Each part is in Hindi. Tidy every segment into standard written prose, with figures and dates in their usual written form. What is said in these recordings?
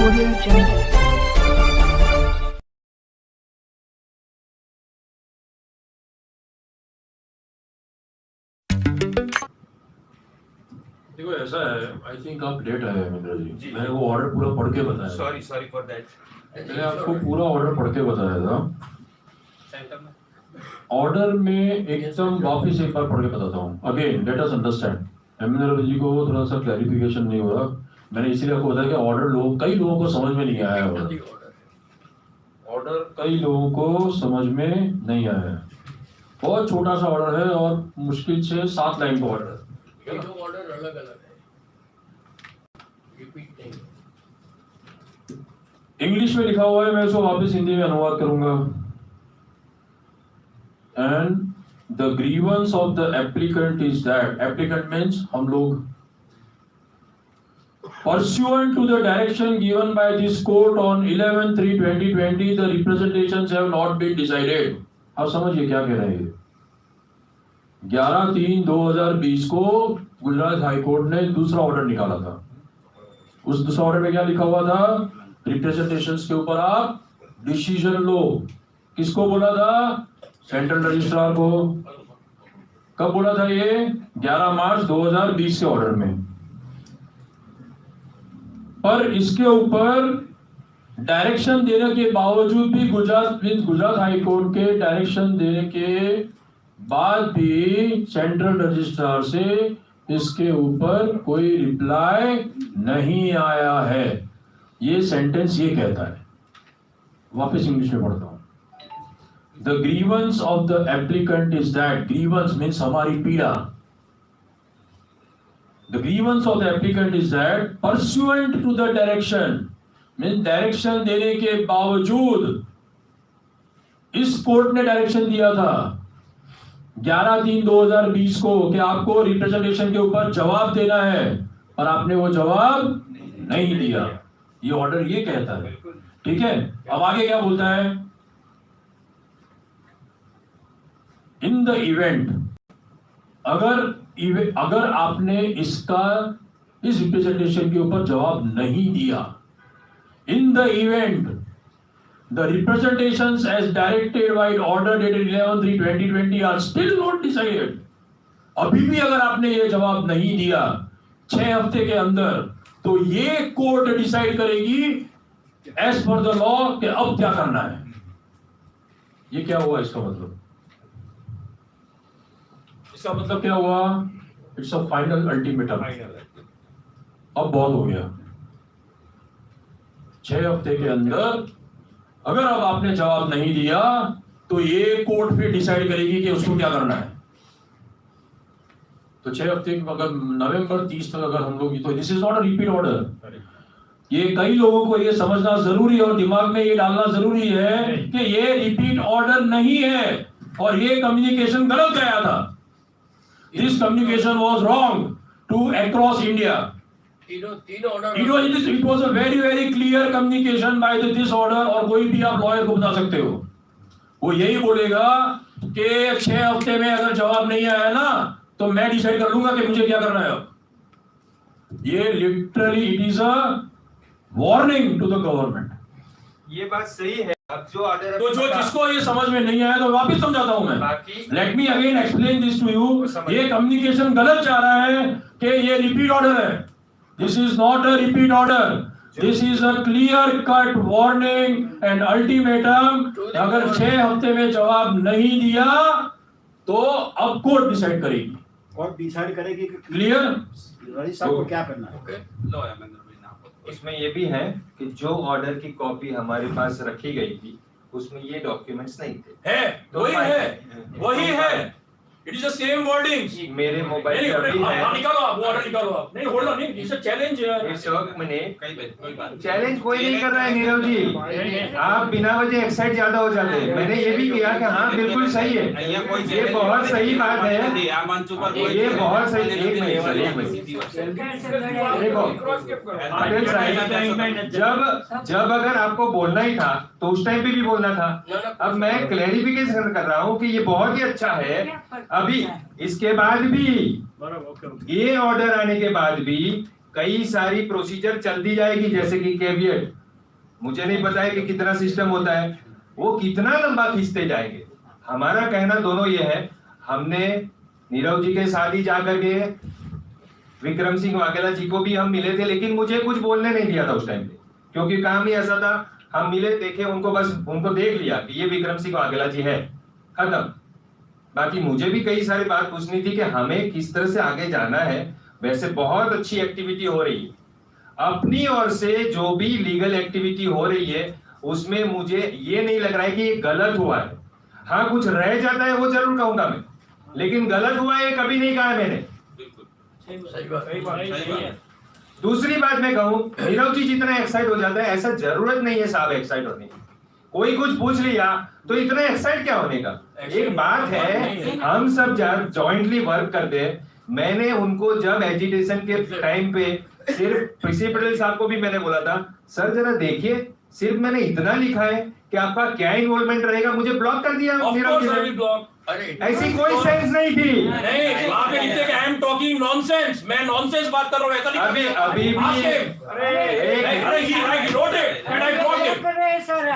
Audio Jungle. देखो ऐसा है, आई थिंक आप लेट आए हैं मित्र जी। मैंने वो ऑर्डर पूरा पढ़ के बताया। Sorry for that. मैंने आपको पूरा ऑर्डर पढ़ के बताया था। ऑर्डर में एकदम वापस एक बार पढ़ के बताता हूँ। Again let us understand. Hemendra ji को थोड़ा सा क्लैरिफिकेशन नहीं हो रहा। मैंने इसीलिए आपको बताया कि ऑर्डर कई लोगों को समझ में नहीं आया है। ऑर्डर कई लोगों को समझ में नहीं आया है। बहुत छोटा सा ऑर्डर है और मुश्किल से 7 लाइन का ऑर्डर है। ऑर्डर अलग अलग है, रिपीट नहीं। इंग्लिश में लिखा हुआ है, मैं इसको वापस हिंदी में अनुवाद करूंगा। And the grievance of the applicant is that, applicant means हम लोग, pursuant to the direction given by this court on 11/3/2020 the representations have not been decided। अब समझिए क्या कह रहे हैं। 11/3/2020 को गुजरात हाई कोर्ट ने दूसरा ऑर्डर निकाला था। उस दूसरा ऑर्डर में क्या लिखा हुआ था? रिप्रेजेंटेशंस के ऊपर आप डिसीजन लो। किसको बोला था? सेंट्रल रजिस्ट्रार को। कब बोला था ये? 11 मार्च 2020 के ऑर्डर में। पर इसके ऊपर डायरेक्शन देने के बावजूद भी गुजरात हाई कोर्ट के डायरेक्शन देने के बाद भी सेंट्रल रजिस्ट्रार से इसके ऊपर कोई रिप्लाई नहीं आया है। ये सेंटेंस ये कहता है, वापस इंग्लिश में पढ़ता हूं। The grievance of the applicant is that, grievance means हमारी पीड़ा। The grievance of the applicant is that pursuant to the direction, means direction देने के बावजूद, इस कोर्ट ने डायरेक्शन दिया था 11/3/2020 को कि आपको रिप्रेजेंटेशन के ऊपर जवाब देना है, पर आपने वो जवाब नहीं दिया। ये ऑर्डर ये कहता है, ठीक है। अब आगे क्या बोलता है? इन द इवेंट, अगर आपने इस रिप्रेजेंटेशन के ऊपर जवाब नहीं दिया, in the event the representations as directed by order dated 11/3/2020 are still not decided. अभी भी अगर आपने ये जवाब नहीं दिया 6 हफ्ते के अंदर, तो ये कोर्ट डिसाइड करेगी एज पर द लॉ कि अब क्या करना है। ये क्या हुआ? इसका मतलब क्या हुआ? It's a final ultimatum. अब बहुत हो गया। 6 हफ्ते के अंदर अगर अब आपने जवाब नहीं दिया तो ये कोर्ट फिर डिसाइड करेगी कि उसको क्या करना है। तो 6 हफ्ते अगर नवंबर 30 तक अगर हम लोग, तो this is not a repeat order. ये कई लोगों को ये समझना जरूरी है और दिमाग में ये डालना जरूरी है कि ये रिपीट ऑर्डर नहीं है और ये कम्युनिकेशन गलत गया था। This communication was wrong to across India. It was a very very clear communication by this order। और कोई भी आप लॉयर को बता सकते हो, वो यही बोलेगा कि 6 हफ्ते में अगर जवाब नहीं आया ना तो मैं डिसाइड कर लूंगा कि मुझे क्या करना है। ये literally it is a warning to the government. ये बात सही है। अब जो ऑर्डर, तो जो जिसको ये समझ में नहीं आया तो वापस समझाता हूं मैं। Let me again explain this to you. ये कम्युनिकेशन गलत जा रहा है कि ये रिपीट ऑर्डर है। This is not a repeat order, this is a clear cut warning and ultimatum. अगर 6 हफ्ते में जवाब नहीं दिया तो अब कोर्ट डिसाइड करेगी। कोर्ट डिसाइड करेगी क्लियर? रजिस्ट्रार को क्या करना है। इसमें ये भी है कि जो ऑर्डर की कॉपी हमारे पास रखी गई थी उसमें ये डॉक्यूमेंट्स नहीं थे। है, वही है। It is the same wording. मेरे मोबाइल पर भी है। निकालो आप वो ऑर्डर निकालो आप। नहीं होल्ड ऑन, नहीं इट्स अ चैलेंज है। इस वक्त मैंने चैलेंज कोई नहीं कर रहा है नीरव जी। आप बिना वजह एक्साइट ज्यादा हो जाते हैं। मैंने ये भी किया कि हाँ बिल्कुल सही है, ये बहुत सही बात है, ये बहुत सही। एक मिनट देखो, जब अगर आपको बोलना ही था तो उस टाइम पे भी बोलना था। अब मैं क्लैरिफिकेशन कर रहा हूँ कि ये बहुत ही अच्छा है। अभी इसके बाद भी ये ऑर्डर आने के बाद भी कई सारी प्रोसीजर चलती जाएगी, जैसे कि कैविएट, मुझे नहीं पता है कि कितना सिस्टम होता है, वो कितना लंबा खींचते जाएंगे। हमारा कहना दोनों ये है, हमने नीरव जी के साथ ही जाकर के विक्रम सिंह वाघेला जी को भी हम मिले थे, लेकिन मुझे कुछ बोलने नहीं दिया था उस टाइम पे, क्योंकि काम ही ऐसा था। हम मिले, देखे उनको, बस उनको देख लिया कि ये विक्रम सिंह वाघेला जी है, खत्म। बाकी मुझे भी कई सारी बात पूछनी थी कि हमें किस तरह से आगे जाना है। वैसे बहुत अच्छी एक्टिविटी हो रही है, अपनी ओर से जो भी लीगल एक्टिविटी हो रही है उसमें मुझे ये नहीं लग रहा है कि ये गलत हुआ है। हाँ, कुछ रह जाता है वो जरूर कहूंगा मैं, लेकिन गलत हुआ है कभी नहीं कहा मैंने। दूसरी बात मैं कहूं, नीरव जी जितना एक्साइट हो जाता है, ऐसा जरूरत नहीं है साहब एक्साइट होने की। कोई कुछ पूछ लिया तो इतना एक्साइट क्या होने का। एक बात है, हम सब जॉइंटली वर्क करते हैं। मैंने उनको जब एजिटेशन के टाइम पे सिर्फ पीसी पटेल साहब को भी मैंने बोला था, सर जरा देखिए, सिर्फ मैंने इतना लिखा है कि आपका क्या इन्वॉल्वमेंट रहेगा, मुझे ब्लॉक कर दिया। ऐसी कोई सेंस नहीं थी। नहीं, वहाँ पे लिखते कि I am talking nonsense, मैं नॉनसेंस बात कर रहा हूँ, ऐसा लिखा अभी भी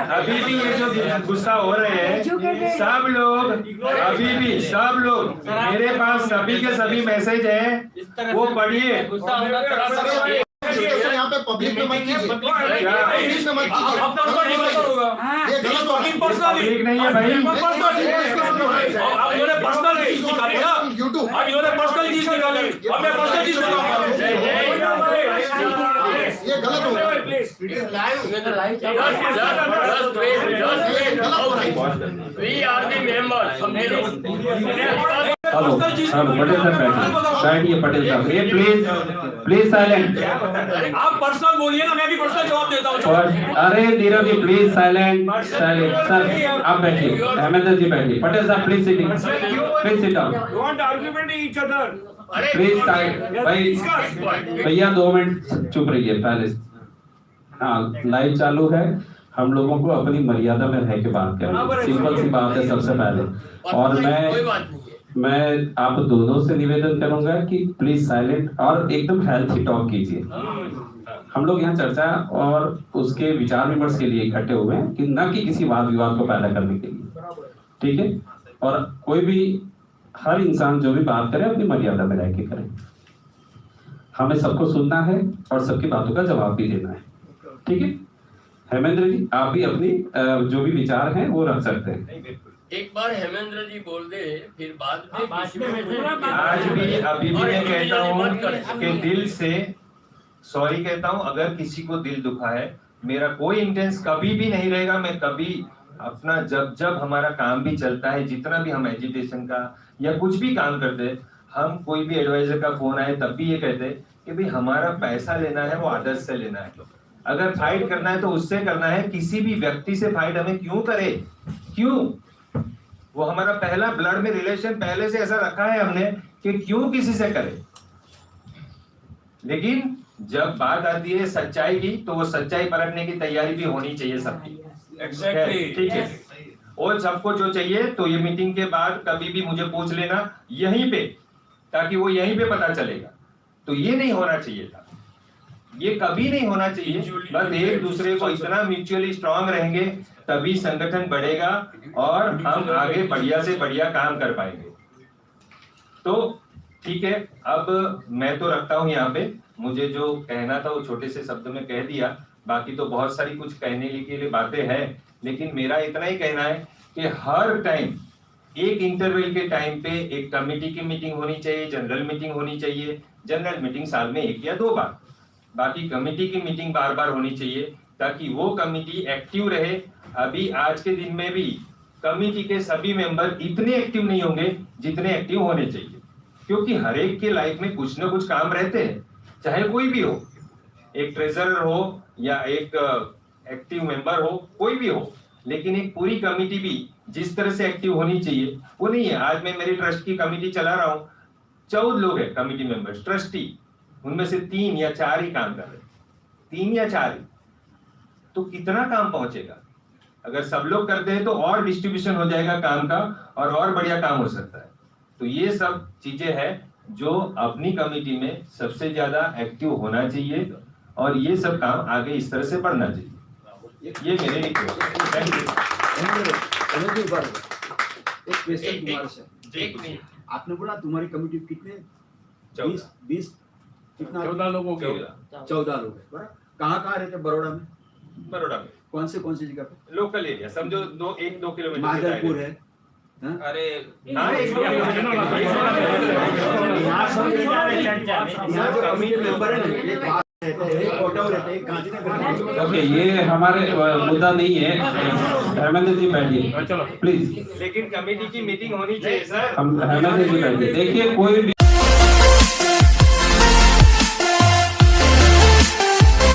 अभी भी ये जो गुस्सा हो रहे हैं सब लोग, अभी भी सब लोग, मेरे पास सभी के सभी मैसेज हैं, वो पढ़िए। यहाँ पे पब्लिक में मत कीजिए, पब्लिक में मत कीजिए, ये गलत होगा। पब्लिक नहीं है भाई, अब इन्होंने पर्सनल चीज निकाली ना, यूट्यूब अब इन्होंने पर्सनल चीज निकाली, अब मैं पर्सनल चीज निकालूंगा। ये गलत होगा। We are the members, समझे? हेलो पटेल साहब बैठिए, पटेल साहब ये प्लीज साइलेंट। आप पर्सनल बोलिए ना, मैं भी पर्सनल जवाब देता हूँ। अरे नीरव जी प्लीज साइलेंट सर, आप बैठिए, हेमेंद्र जी बैठिए, पटेल साहब please sit down, Don't argument each other. Please भाई भैया 2 मिनट चुप रहिए पहले। हाँ, लाइव चालू है, हम लोगों को अपनी मर्यादा में रह के बात करें, सिंपल सी बात है सबसे पहले। और मैं आप दोनों से निवेदन करूंगा कि प्लीज साइलेंट और एकदम हेल्थी टॉक कीजिए। हम लोग यहाँ चर्चा और उसके विचार विमर्श के लिए इकट्ठे हुए हैं, कि न कि किसी वाद विवाद को पैदा करने के लिए, ठीक है। और कोई भी, हर इंसान जो भी बात करे अपनी मर्यादा में रह के करे। हमें सबको सुनना है और सबकी बातों का जवाब भी देना है, ठीक है। हेमेंद्र जी आप भी अपनी जो भी विचार हैं वो रख सकते हैं। एक बार हेमेंद्र जी बोल दे, फिर बाद में आज भी अभी भी मैं कहता हूँ कि दिल से सॉरी कहता हूँ अगर किसी को दिल दुखा है। मेरा कोई इंटेंस कभी भी नहीं रहेगा, मैं कभी अपना जब हमारा काम भी चलता है, जितना भी हम एजुटेशन का या कुछ भी काम करते हैं, हम कोई भी एडवाइजर का फोन आए तब भी ये कहते हैं कि भाई हमारा पैसा लेना है वो आदर्श से लेना है, अगर फाइट करना है तो उससे करना है। किसी भी व्यक्ति से फाइट हमें क्यों करे, क्यों? वो हमारा पहला ब्लड में रिलेशन पहले से ऐसा रखा है हमने कि क्यों किसी से करे। लेकिन जब बात आती है सच्चाई की, तो वो सच्चाई परखने की तैयारी भी होनी चाहिए सबकी। Exactly. ठीक है, और सबको जो चाहिए तो ये मीटिंग के बाद कभी भी मुझे पूछ लेना यहीं पे, ताकि वो यहीं पे पता चलेगा। तो ये नहीं होना चाहिए था, ये कभी नहीं होना चाहिए। बस एक दूसरे को इतना म्यूचुअली स्ट्रांग रहेंगे तभी संगठन बढ़ेगा और हम आगे बढ़िया से बढ़िया काम कर पाएंगे। तो ठीक है, अब मैं तो रखता हूँ यहाँ पे, मुझे जो कहना था वो छोटे से शब्द में कह दिया। बाकी तो बहुत सारी कुछ कहने के लिए बातें हैं, लेकिन मेरा इतना ही कहना है कि हर टाइम एक इंटरवल के टाइम पे एक कमेटी की मीटिंग होनी चाहिए, जनरल मीटिंग होनी चाहिए। जनरल मीटिंग साल में 1 या 2 बार, बाकी कमेटी की मीटिंग बार बार होनी चाहिए, ताकि वो कमेटी एक्टिव रहे। अभी आज के दिन में भी कमेटी के सभी मेंबर इतने एक्टिव नहीं होंगे जितने एक्टिव होने चाहिए, क्योंकि हर एक के लाइफ में कुछ ना कुछ काम रहते हैं, चाहे कोई भी हो, एक ट्रेजरर हो या एक एक्टिव मेंबर हो, कोई भी हो। लेकिन एक पूरी कमेटी भी जिस तरह से एक्टिव होनी चाहिए वो नहीं है। आज मैं मेरी ट्रस्ट की कमेटी चला रहा हूँ, 14 लोग हैं कमेटी मेंबर्स, ट्रस्टी, उनमें से 3 या 4 ही काम कर रहे, 3 या 4 ही, तो कितना काम पहुंचेगा। अगर सब लोग करते हैं तो और डिस्ट्रीब्यूशन हो जाएगा काम का और बढ़िया काम हो सकता है। तो ये सब चीजें हैं जो अपनी कमेटी में सबसे ज्यादा एक्टिव होना चाहिए और ये सब काम आगे इस तरह से बढ़ना चाहिए। ये मेरे रिक्वेस्ट है। Thank you. एक क्वेश्चन तुम्हारे से। आपने बोला तुम्हारी कमेटी कितने 20 कितना 14 लोगों के 14 लोग है, बराबर। कहाँ रहते बड़ौदा में? बड़ौदा में कौन सी जगह पे? लोकल एरिया समझो 1-2 किलोमीटर से माधरपुर है। हाँ? अरे हाँ, यहाँ जो कमेटी मेंबर है ना, एक बात रहते हैं, एक कोटाव रहते हैं, एक गांधीनगर। ओके, ये हमारे मुद्दा नहीं है। हेमंत जी बैठिए प्लीज। लेकिन कमेटी की मीटिंग होनी चाहिए सर। हम हेमंत जी बैठिए। देखिए कोई भी